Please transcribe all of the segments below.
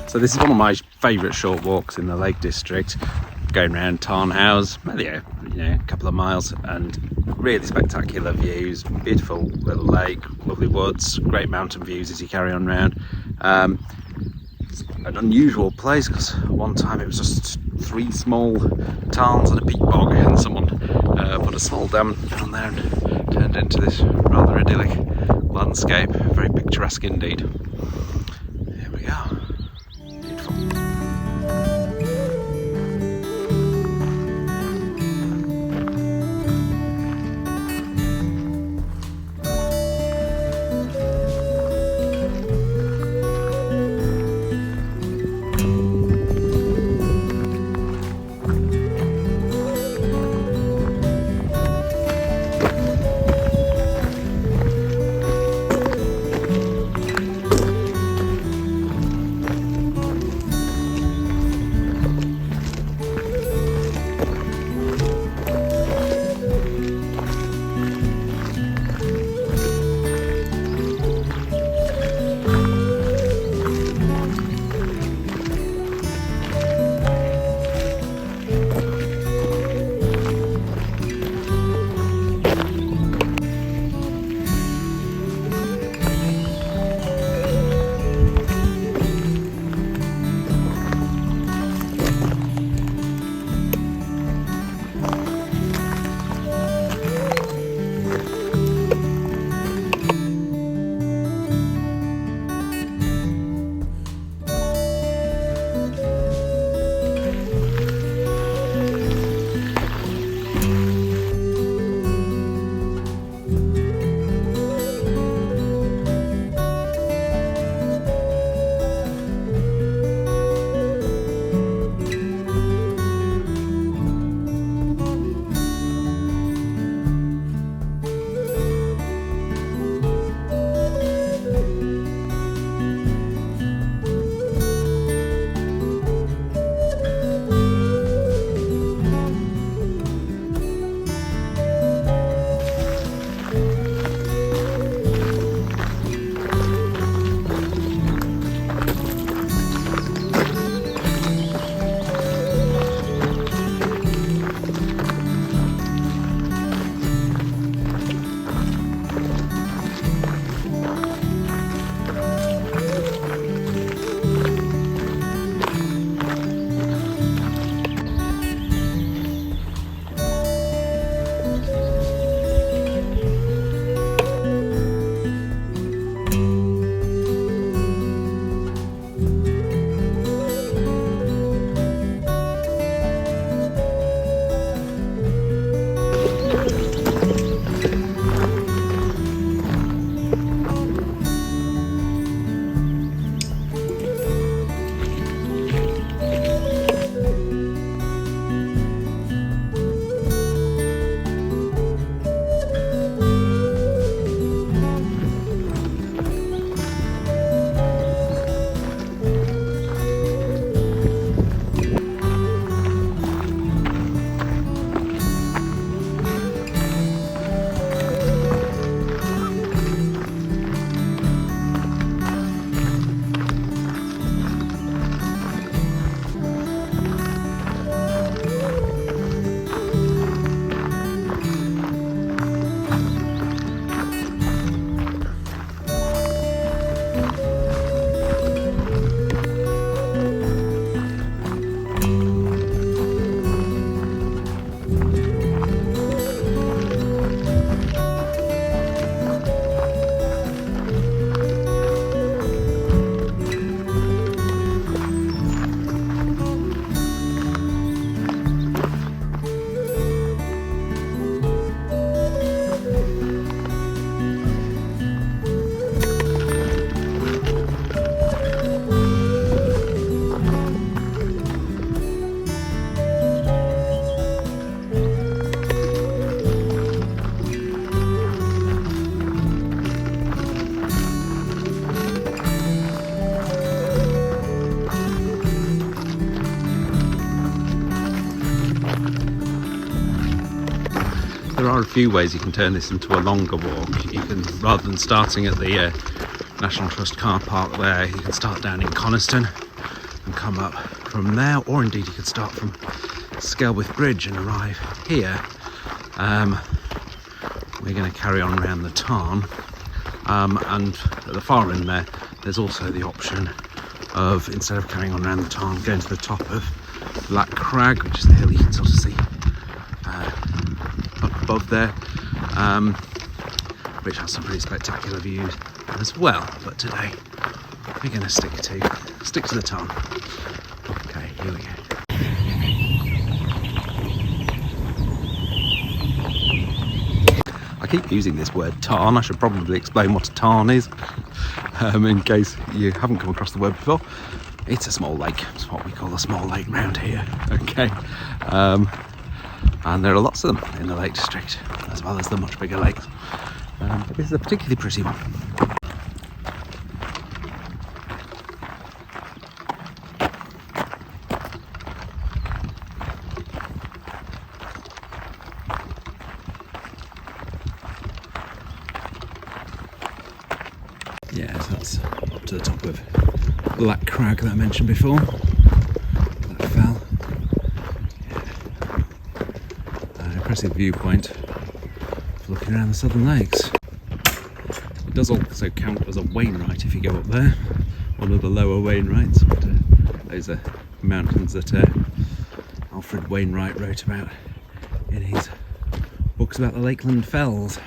So this is one of my favourite short walks in the Lake District, going around Tarn Hows, a couple of miles, and really spectacular views, beautiful little lake, lovely woods, great mountain views as you carry on round. It's an unusual place because one time it was just 3 small tarns and a peat bog, and someone put a small dam down there and turned into this rather idyllic landscape, very picturesque indeed. Here we go. Beautiful. There are a few ways you can turn this into a longer walk. You can, rather than starting at the National Trust car park there, you can start down in Coniston and come up from there, or indeed you could start from Skelwith Bridge and arrive here. We're going to carry on around the Tarn, and at the far end there's also the option of, instead of carrying on around the Tarn, going to the top of Black Crag, which is the hill you can sort of see up above there, which has some pretty spectacular views as well. But today we're going to stick to the Tarn. Okay, here we go. I keep using this word tarn. I should probably explain what a tarn is, in case you haven't come across the word before. It's a small lake. It's what we call a small lake round here. Okay, and there are lots of them in the Lake District, as well as the much bigger lakes. But this is a particularly pretty one. Yeah, so that's up to the top of Black Crag that I mentioned before. That fell. Yeah. An impressive viewpoint for looking around the Southern Lakes. It does also count as a Wainwright if you go up there, one of the lower Wainwrights. But, those are mountains that Alfred Wainwright wrote about in his books about the Lakeland Fells.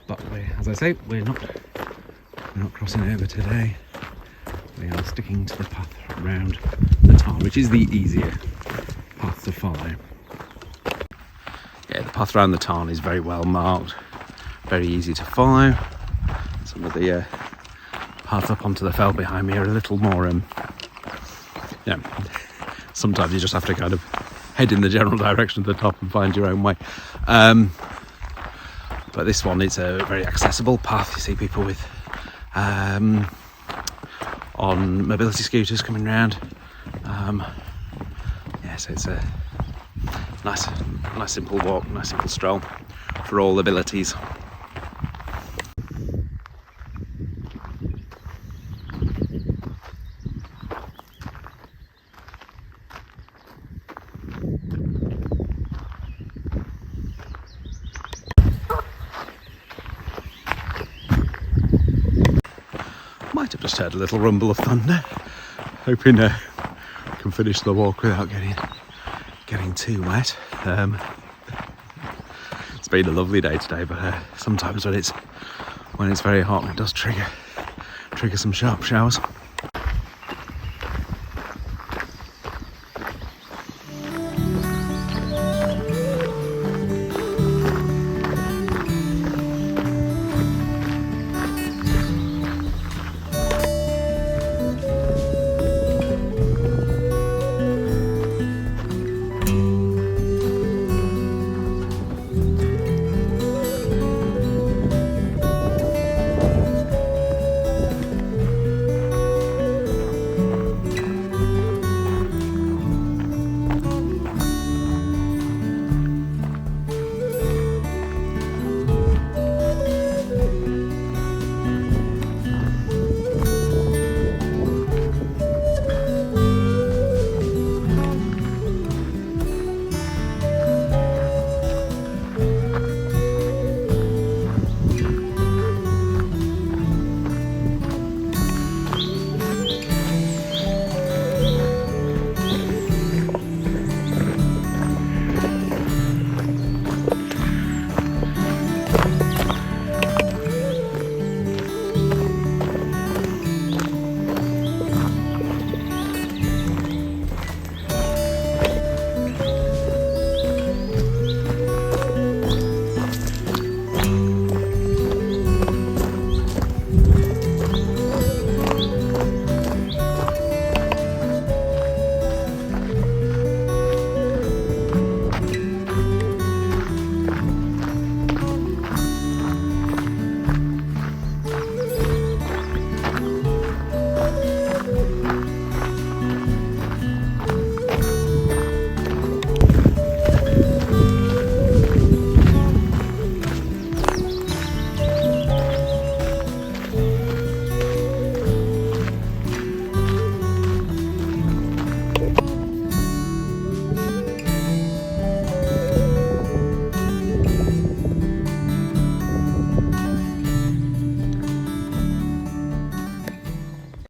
But as I say, we're not crossing over today. We are sticking to the path around the Tarn, which is the easier path to follow. Yeah, the path around the Tarn is very well marked, very easy to follow. Some of the paths up onto the fell behind me are a little more, sometimes you just have to kind of head in the general direction of the top and find your own way. But this one, it's a very accessible path. You see people with on mobility scooters coming round. So it's a nice simple walk, nice simple stroll for all abilities. Might have just heard a little rumble of thunder. Hoping I can finish the walk without getting too wet. It's been a lovely day today, but sometimes when it's very hot, it does trigger some sharp showers.